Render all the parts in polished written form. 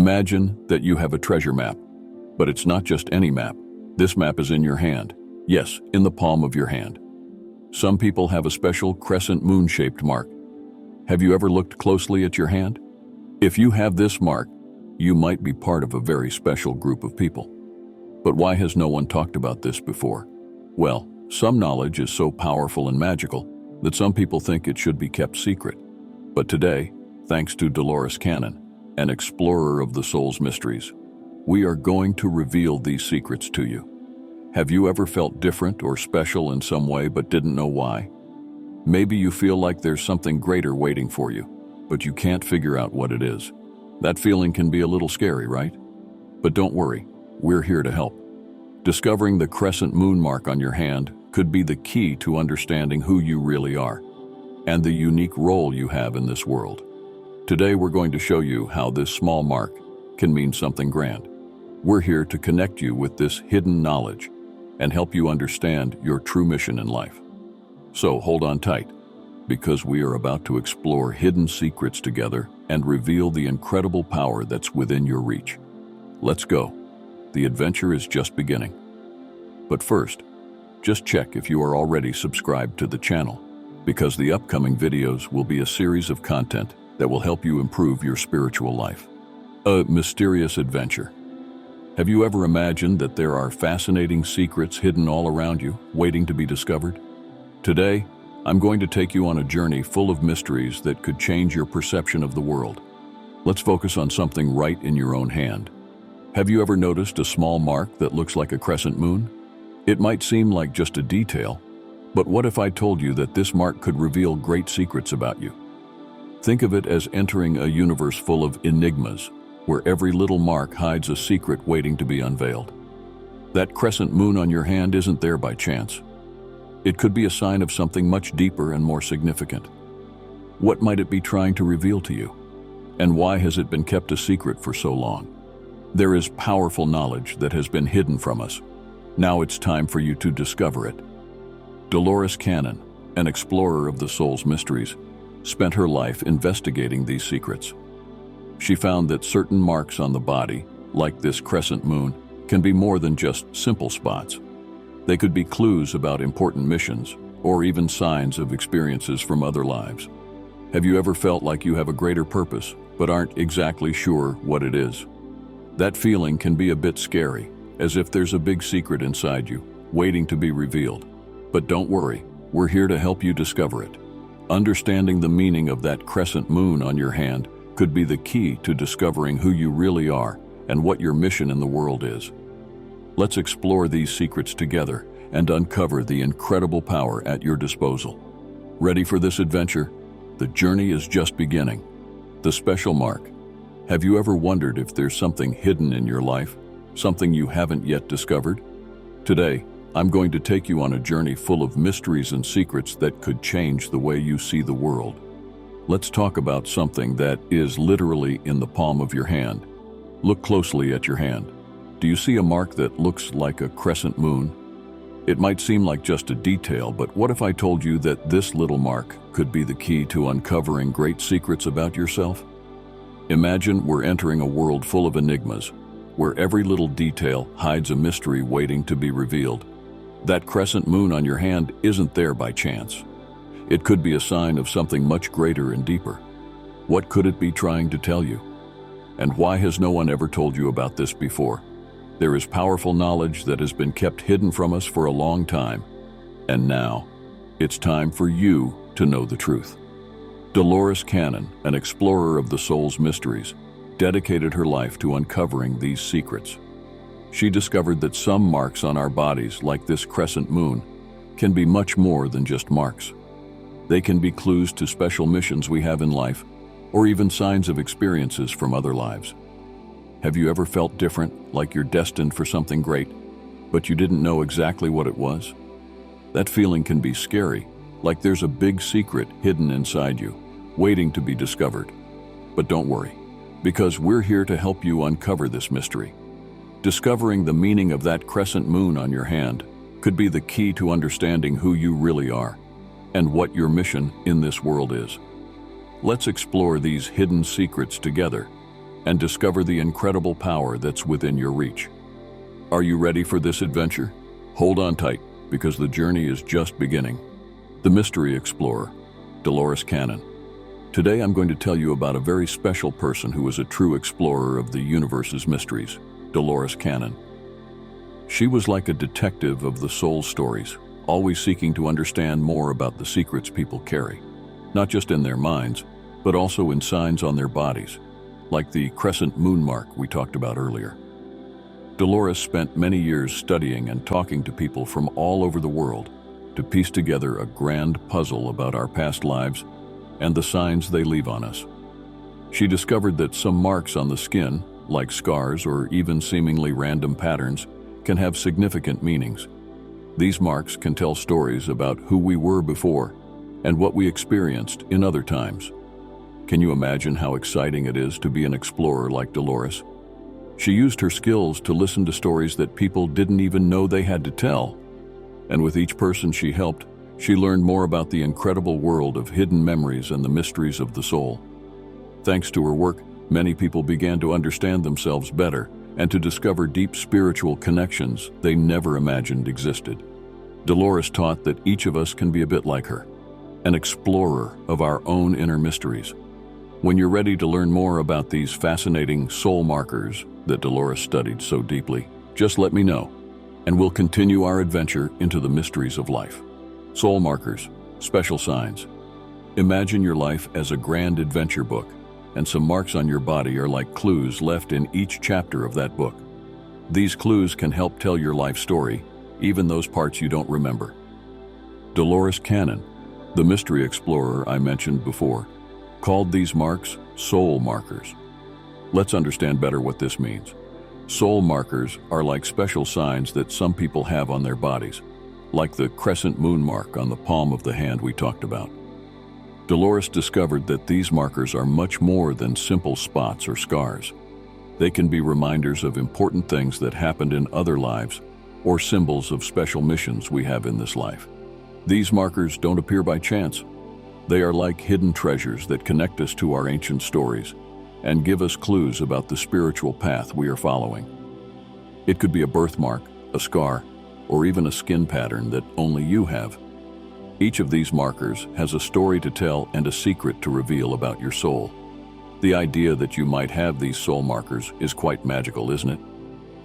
Imagine that you have a treasure map, but it's not just any map. This map is in your hand. Yes, in the palm of your hand. Some people have a special crescent moon-shaped mark. Have you ever looked closely at your hand? If you have this mark, you might be part of a very special group of people. But why has no one talked about this before? Well, some knowledge is so powerful and magical that some people think it should be kept secret. But today, thanks to Dolores Cannon, an explorer of the soul's mysteries, we are going to reveal these secrets to you. Have you ever felt different or special in some way but didn't know why? Maybe you feel like there's something greater waiting for you, but you can't figure out what it is. That feeling can be a little scary, right? But don't worry, we're here to help. Discovering the crescent moon mark on your hand could be the key to understanding who you really are and the unique role you have in this world. Today we're going to show you how this small mark can mean something grand. We're here to connect you with this hidden knowledge and help you understand your true mission in life. So hold on tight, because we are about to explore hidden secrets together and reveal the incredible power that's within your reach. Let's go. The adventure is just beginning. But first, just check if you are already subscribed to the channel, because the upcoming videos will be a series of content that will help you improve your spiritual life. A mysterious adventure. Have you ever imagined that there are fascinating secrets hidden all around you, waiting to be discovered? Today, I'm going to take you on a journey full of mysteries that could change your perception of the world. Let's focus on something right in your own hand. Have you ever noticed a small mark that looks like a crescent moon? It might seem like just a detail, but what if I told you that this mark could reveal great secrets about you? Think of it as entering a universe full of enigmas, where every little mark hides a secret waiting to be unveiled. That crescent moon on your hand isn't there by chance. It could be a sign of something much deeper and more significant. What might it be trying to reveal to you? And why has it been kept a secret for so long? There is powerful knowledge that has been hidden from us. Now it's time for you to discover it. Dolores Cannon, an explorer of the soul's mysteries, spent her life investigating these secrets. She found that certain marks on the body, like this crescent moon, can be more than just simple spots. They could be clues about important missions, or even signs of experiences from other lives. Have you ever felt like you have a greater purpose, but aren't exactly sure what it is? That feeling can be a bit scary, as if there's a big secret inside you, waiting to be revealed. But don't worry, we're here to help you discover it. Understanding the meaning of that crescent moon on your hand could be the key to discovering who you really are and what your mission in the world is. Let's explore these secrets together and uncover the incredible power at your disposal. Ready for this adventure? The journey is just beginning. The special mark. Have you ever wondered if there's something hidden in your life, something you haven't yet discovered? Today, I'm going to take you on a journey full of mysteries and secrets that could change the way you see the world. Let's talk about something that is literally in the palm of your hand. Look closely at your hand. Do you see a mark that looks like a crescent moon? It might seem like just a detail, but what if I told you that this little mark could be the key to uncovering great secrets about yourself? Imagine we're entering a world full of enigmas, where every little detail hides a mystery waiting to be revealed. That crescent moon on your hand isn't there by chance. It could be a sign of something much greater and deeper. What could it be trying to tell you? And why has no one ever told you about this before? There is powerful knowledge that has been kept hidden from us for a long time. And now, it's time for you to know the truth. Dolores Cannon, an explorer of the soul's mysteries, dedicated her life to uncovering these secrets. She discovered that some marks on our bodies, like this crescent moon, can be much more than just marks. They can be clues to special missions we have in life, or even signs of experiences from other lives. Have you ever felt different, like you're destined for something great, but you didn't know exactly what it was? That feeling can be scary, like there's a big secret hidden inside you, waiting to be discovered. But don't worry, because we're here to help you uncover this mystery. Discovering the meaning of that crescent moon on your hand could be the key to understanding who you really are and what your mission in this world is. Let's explore these hidden secrets together and discover the incredible power that's within your reach. Are you ready for this adventure? Hold on tight, because the journey is just beginning. The Mystery Explorer, Dolores Cannon. Today I'm going to tell you about a very special person who was a true explorer of the universe's mysteries, Dolores Cannon. She was like a detective of the soul stories, always seeking to understand more about the secrets people carry, not just in their minds, but also in signs on their bodies, like the crescent moon mark we talked about earlier. Dolores spent many years studying and talking to people from all over the world to piece together a grand puzzle about our past lives and the signs they leave on us. She discovered that some marks on the skin, like scars or even seemingly random patterns, can have significant meanings. These marks can tell stories about who we were before and what we experienced in other times. Can you imagine how exciting it is to be an explorer like Dolores? She used her skills to listen to stories that people didn't even know they had to tell. And with each person she helped, she learned more about the incredible world of hidden memories and the mysteries of the soul. Thanks to her work, many people began to understand themselves better and to discover deep spiritual connections they never imagined existed. Dolores taught that each of us can be a bit like her, an explorer of our own inner mysteries. When you're ready to learn more about these fascinating soul markers that Dolores studied so deeply, just let me know, and we'll continue our adventure into the mysteries of life. Soul markers, special signs. Imagine your life as a grand adventure book, and some marks on your body are like clues left in each chapter of that book. These clues can help tell your life story, even those parts you don't remember. Dolores Cannon, the mystery explorer I mentioned before, called these marks soul markers. Let's understand better what this means. Soul markers are like special signs that some people have on their bodies, like the crescent moon mark on the palm of the hand we talked about. Dolores discovered that these markers are much more than simple spots or scars. They can be reminders of important things that happened in other lives or symbols of special missions we have in this life. These markers don't appear by chance. They are like hidden treasures that connect us to our ancient stories and give us clues about the spiritual path we are following. It could be a birthmark, a scar, or even a skin pattern that only you have. Each of these markers has a story to tell and a secret to reveal about your soul. The idea that you might have these soul markers is quite magical, isn't it?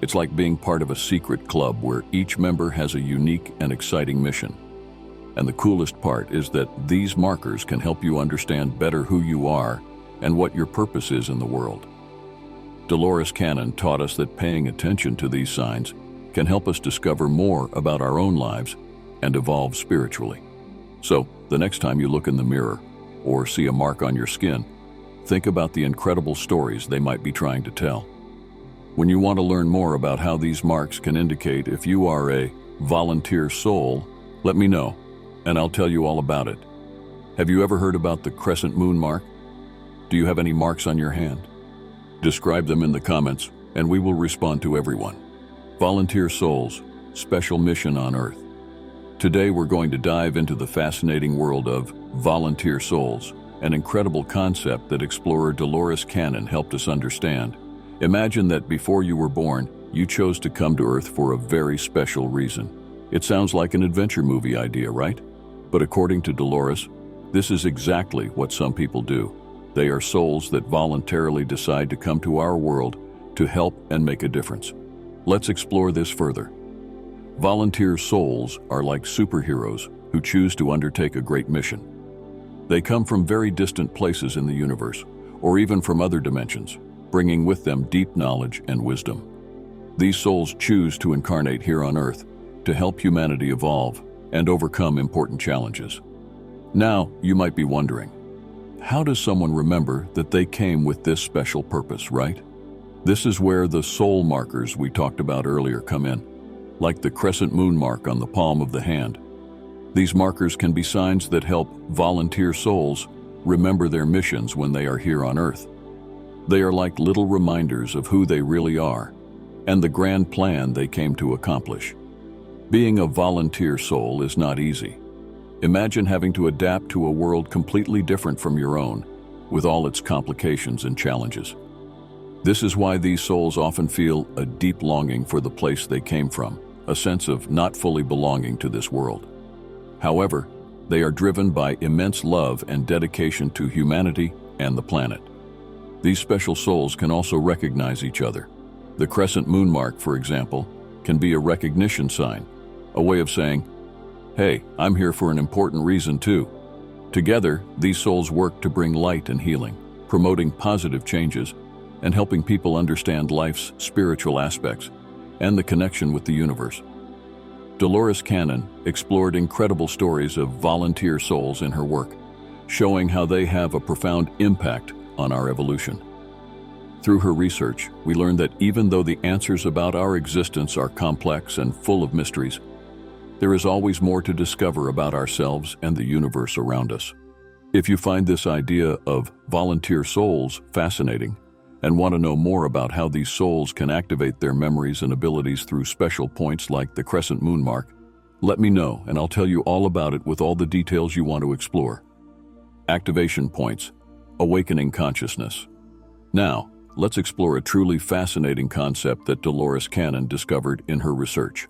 It's like being part of a secret club where each member has a unique and exciting mission. And the coolest part is that these markers can help you understand better who you are and what your purpose is in the world. Dolores Cannon taught us that paying attention to these signs can help us discover more about our own lives and evolve spiritually. So, the next time you look in the mirror or see a mark on your skin, think about the incredible stories they might be trying to tell. When you want to learn more about how these marks can indicate if you are a volunteer soul, let me know, and I'll tell you all about it. Have you ever heard about the crescent moon mark? Do you have any marks on your hand? Describe them in the comments, and we will respond to everyone. Volunteer souls, special mission on Earth. Today we're going to dive into the fascinating world of volunteer souls, an incredible concept that explorer Dolores Cannon helped us understand. Imagine that before you were born, you chose to come to Earth for a very special reason. It sounds like an adventure movie idea, right? But according to Dolores, this is exactly what some people do. They are souls that voluntarily decide to come to our world to help and make a difference. Let's explore this further. Volunteer souls are like superheroes who choose to undertake a great mission. They come from very distant places in the universe, or even from other dimensions, bringing with them deep knowledge and wisdom. These souls choose to incarnate here on Earth to help humanity evolve and overcome important challenges. Now, you might be wondering, how does someone remember that they came with this special purpose, right? This is where the soul markers we talked about earlier come in, like the crescent moon mark on the palm of the hand. These markers can be signs that help volunteer souls remember their missions when they are here on Earth. They are like little reminders of who they really are and the grand plan they came to accomplish. Being a volunteer soul is not easy. Imagine having to adapt to a world completely different from your own, with all its complications and challenges. This is why these souls often feel a deep longing for the place they came from, a sense of not fully belonging to this world. However, they are driven by immense love and dedication to humanity and the planet. These special souls can also recognize each other. The crescent moon mark, for example, can be a recognition sign, a way of saying, "Hey, I'm here for an important reason too." Together, these souls work to bring light and healing, promoting positive changes and helping people understand life's spiritual aspects and the connection with the universe. Dolores Cannon explored incredible stories of volunteer souls in her work, showing how they have a profound impact on our evolution. Through her research, we learned that even though the answers about our existence are complex and full of mysteries, there is always more to discover about ourselves and the universe around us. If you find this idea of volunteer souls fascinating and want to know more about how these souls can activate their memories and abilities through special points like the crescent moon mark, let me know and I'll tell you all about it with all the details you want to explore. Activation points, awakening consciousness. Now, let's explore a truly fascinating concept that Dolores Cannon discovered in her research.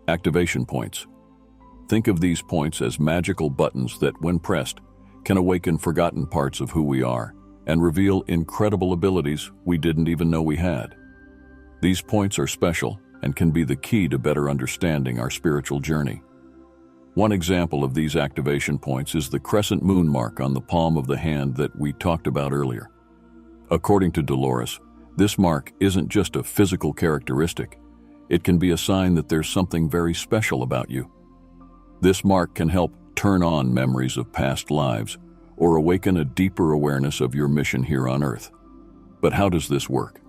Activation points. Think of these points as magical buttons that, when pressed, can awaken forgotten parts of who we are and reveal incredible abilities we didn't even know we had. These points are special and can be the key to better understanding our spiritual journey. One example of these activation points is the crescent moon mark on the palm of the hand that we talked about earlier. According to Dolores, this mark isn't just a physical characteristic. It can be a sign that there's something very special about you. This mark can help turn on memories of past lives or awaken a deeper awareness of your mission here on Earth. But how does this work?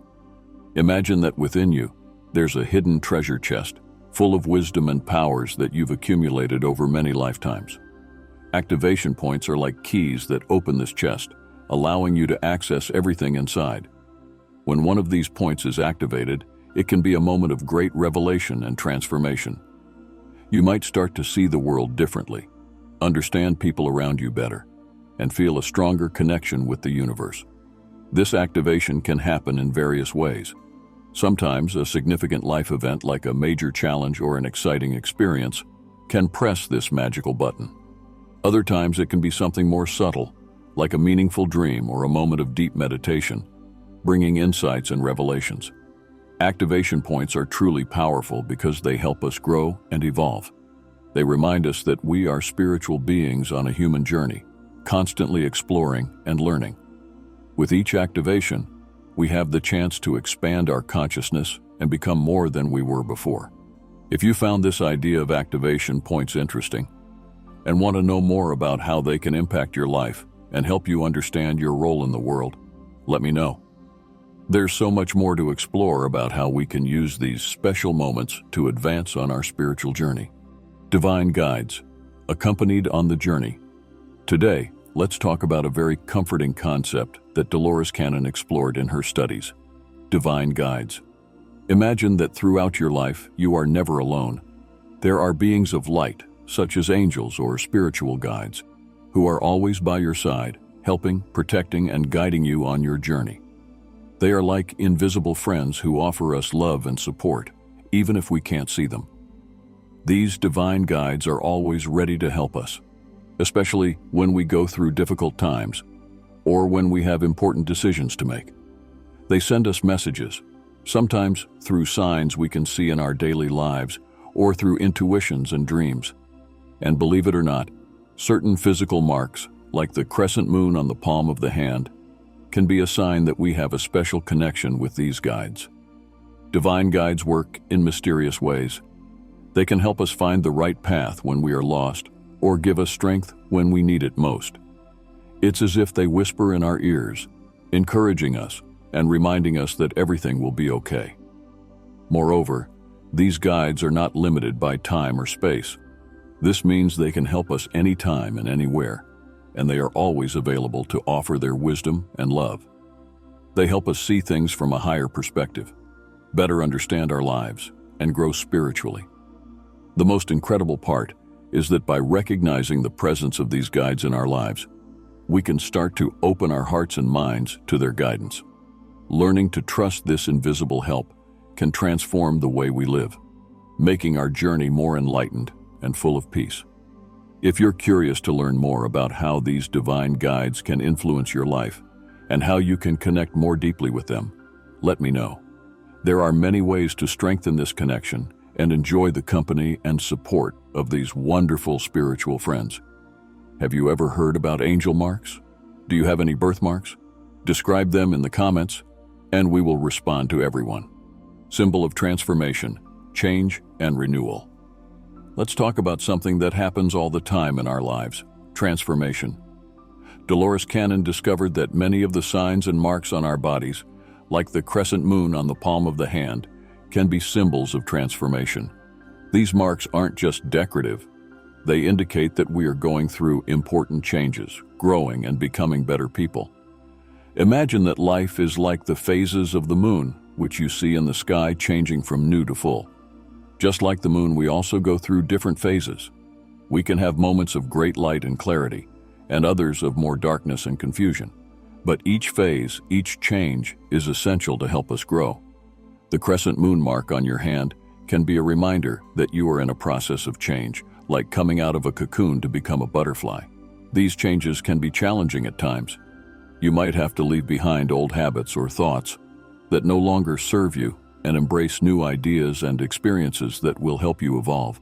Imagine that within you, there's a hidden treasure chest full of wisdom and powers that you've accumulated over many lifetimes. Activation points are like keys that open this chest, allowing you to access everything inside. When one of these points is activated, it can be a moment of great revelation and transformation. You might start to see the world differently, understand people around you better, and feel a stronger connection with the universe. This activation can happen in various ways. Sometimes a significant life event like a major challenge or an exciting experience can press this magical button. Other times it can be something more subtle, like a meaningful dream or a moment of deep meditation, bringing insights and revelations. Activation points are truly powerful because they help us grow and evolve. They remind us that we are spiritual beings on a human journey, constantly exploring and learning. With each activation, we have the chance to expand our consciousness and become more than we were before. If you found this idea of activation points interesting and want to know more about how they can impact your life and help you understand your role in the world, let me know. There's so much more to explore about how we can use these special moments to advance on our spiritual journey. Divine guides, accompanied on the journey. Today, let's talk about a very comforting concept that Dolores Cannon explored in her studies: divine guides. Imagine that throughout your life, you are never alone. There are beings of light, such as angels or spiritual guides, who are always by your side, helping, protecting, and guiding you on your journey. They are like invisible friends who offer us love and support, even if we can't see them. These divine guides are always ready to help us, especially when we go through difficult times or when we have important decisions to make. They send us messages, sometimes through signs we can see in our daily lives or through intuitions and dreams. And believe it or not, certain physical marks, like the crescent moon on the palm of the hand, can be a sign that we have a special connection with these guides. Divine guides work in mysterious ways. They can help us find the right path when we are lost or give us strength when we need it most. It's as if they whisper in our ears, encouraging us and reminding us that everything will be okay. Moreover, these guides are not limited by time or space. This means they can help us anytime and anywhere, and they are always available to offer their wisdom and love. They help us see things from a higher perspective, better understand our lives, and grow spiritually. The most incredible part is that by recognizing the presence of these guides in our lives, we can start to open our hearts and minds to their guidance. Learning to trust this invisible help can transform the way we live, making our journey more enlightened and full of peace. If you're curious to learn more about how these divine guides can influence your life and how you can connect more deeply with them, let me know. There are many ways to strengthen this connection and enjoy the company and support of these wonderful spiritual friends. Have you ever heard about angel marks? Do you have any birthmarks? Describe them in the comments, and we will respond to everyone. Symbol of transformation, change, and renewal. Let's talk about something that happens all the time in our lives: transformation. Dolores Cannon discovered that many of the signs and marks on our bodies, like the crescent moon on the palm of the hand, can be symbols of transformation. These marks aren't just decorative. They indicate that we are going through important changes, growing and becoming better people. Imagine that life is like the phases of the moon, which you see in the sky changing from new to full. Just like the moon, we also go through different phases. We can have moments of great light and clarity, and others of more darkness and confusion. But each phase, each change, is essential to help us grow. The crescent moon mark on your hand can be a reminder that you are in a process of change, like coming out of a cocoon to become a butterfly. These changes can be challenging at times. You might have to leave behind old habits or thoughts that no longer serve you and embrace new ideas and experiences that will help you evolve.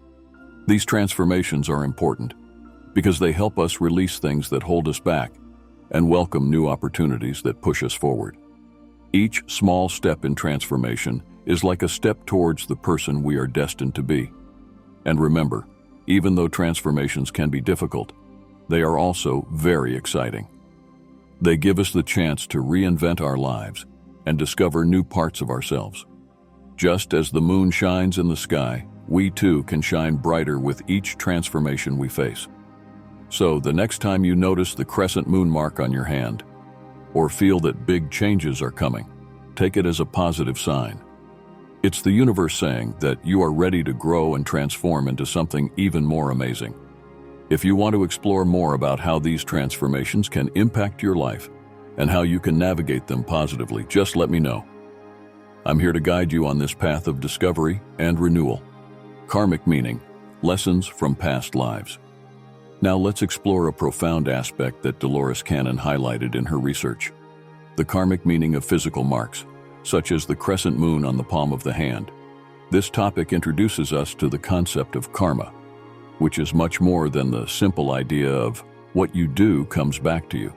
These transformations are important because they help us release things that hold us back and welcome new opportunities that push us forward. Each small step in transformation is like a step towards the person we are destined to be. And remember, even though transformations can be difficult, they are also very exciting. They give us the chance to reinvent our lives and discover new parts of ourselves. Just as the moon shines in the sky, we too can shine brighter with each transformation we face. So the next time you notice the crescent moon mark on your hand, or feel that big changes are coming, take it as a positive sign. It's the universe saying that you are ready to grow and transform into something even more amazing. If you want to explore more about how these transformations can impact your life and how you can navigate them positively, just let me know. I'm here to guide you on this path of discovery and renewal. Karmic meaning, lessons from past lives. Now let's explore a profound aspect that Dolores Cannon highlighted in her research: the karmic meaning of physical marks, such as the crescent moon on the palm of the hand. This topic introduces us to the concept of karma, which is much more than the simple idea of what you do comes back to you.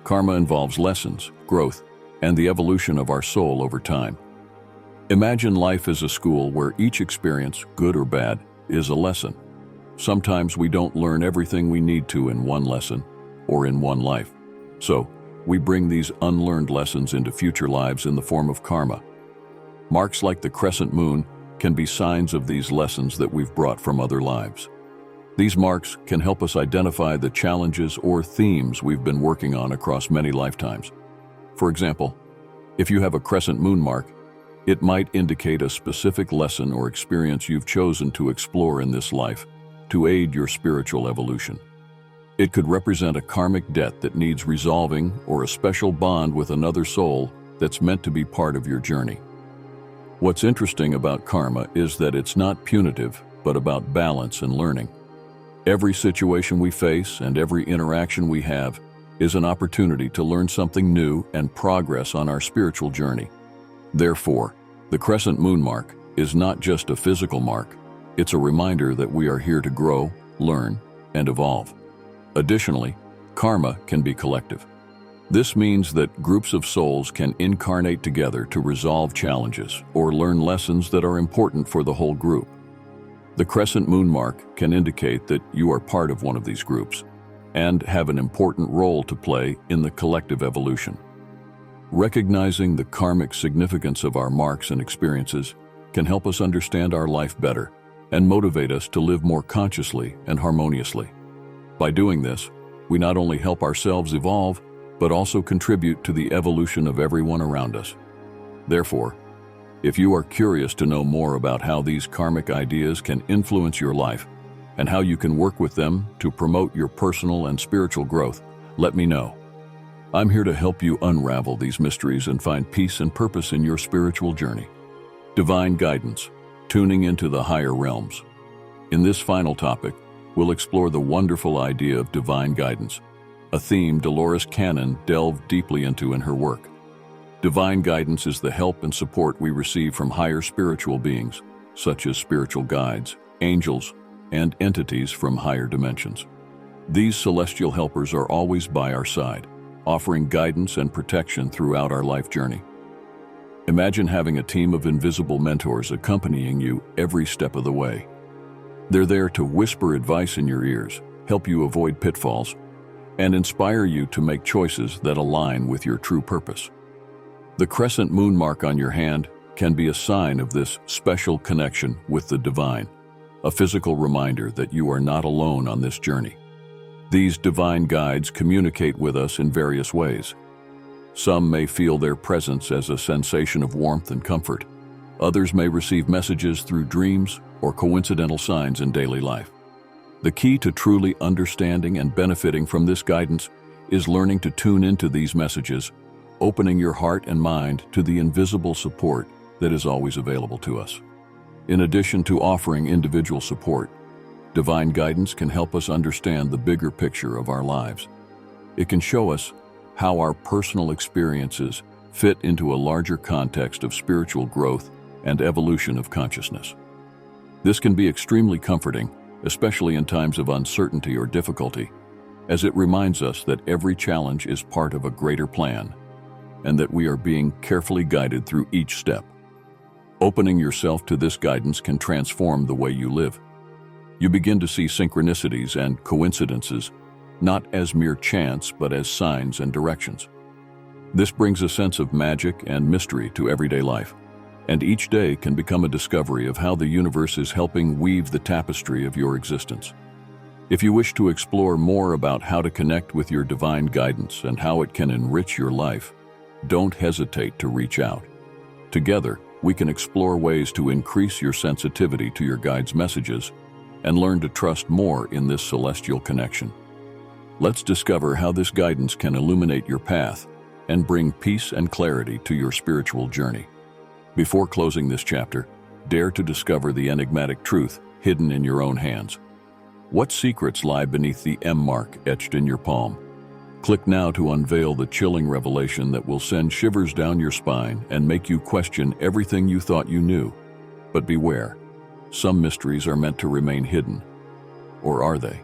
Karma involves lessons, growth, and the evolution of our soul over time. Imagine life as a school where each experience, good or bad, is a lesson. Sometimes we don't learn everything we need to in one lesson or in one life. So, we bring these unlearned lessons into future lives in the form of karma. Marks like the crescent moon can be signs of these lessons that we've brought from other lives. These marks can help us identify the challenges or themes we've been working on across many lifetimes. For example, if you have a crescent moon mark, it might indicate a specific lesson or experience you've chosen to explore in this life to aid your spiritual evolution. It could represent a karmic debt that needs resolving or a special bond with another soul that's meant to be part of your journey. What's interesting about karma is that it's not punitive, but about balance and learning. Every situation we face and every interaction we have is an opportunity to learn something new and progress on our spiritual journey. Therefore, the crescent moon mark is not just a physical mark, it's a reminder that we are here to grow, learn, and evolve. Additionally, karma can be collective. This means that groups of souls can incarnate together to resolve challenges or learn lessons that are important for the whole group. The crescent moon mark can indicate that you are part of one of these groups and have an important role to play in the collective evolution. Recognizing the karmic significance of our marks and experiences can help us understand our life better and motivate us to live more consciously and harmoniously. By doing this, we not only help ourselves evolve, but also contribute to the evolution of everyone around us. Therefore, if you are curious to know more about how these karmic ideas can influence your life and how you can work with them to promote your personal and spiritual growth, let me know. I'm here to help you unravel these mysteries and find peace and purpose in your spiritual journey. Divine guidance, tuning into the higher realms. In this final topic, we'll explore the wonderful idea of divine guidance, a theme Dolores Cannon delved deeply into in her work. Divine guidance is the help and support we receive from higher spiritual beings, such as spiritual guides, angels, and entities from higher dimensions. These celestial helpers are always by our side, offering guidance and protection throughout our life journey. Imagine having a team of invisible mentors accompanying you every step of the way. They're there to whisper advice in your ears, help you avoid pitfalls, and inspire you to make choices that align with your true purpose. The crescent moon mark on your hand can be a sign of this special connection with the divine, a physical reminder that you are not alone on this journey. These divine guides communicate with us in various ways. Some may feel their presence as a sensation of warmth and comfort. Others may receive messages through dreams or coincidental signs in daily life. The key to truly understanding and benefiting from this guidance is learning to tune into these messages, opening your heart and mind to the invisible support that is always available to us. In addition to offering individual support, divine guidance can help us understand the bigger picture of our lives. It can show us how our personal experiences fit into a larger context of spiritual growth and evolution of consciousness. This can be extremely comforting, especially in times of uncertainty or difficulty, as it reminds us that every challenge is part of a greater plan, and that we are being carefully guided through each step. Opening yourself to this guidance can transform the way you live. You begin to see synchronicities and coincidences, not as mere chance, but as signs and directions. This brings a sense of magic and mystery to everyday life, and each day can become a discovery of how the universe is helping weave the tapestry of your existence. If you wish to explore more about how to connect with your divine guidance and how it can enrich your life, don't hesitate to reach out. Together, we can explore ways to increase your sensitivity to your guide's messages and learn to trust more in this celestial connection. Let's discover how this guidance can illuminate your path and bring peace and clarity to your spiritual journey. Before closing this chapter, dare to discover the enigmatic truth hidden in your own hands. What secrets lie beneath the M mark etched in your palm? Click now to unveil the chilling revelation that will send shivers down your spine and make you question everything you thought you knew. But beware, some mysteries are meant to remain hidden. Or are they?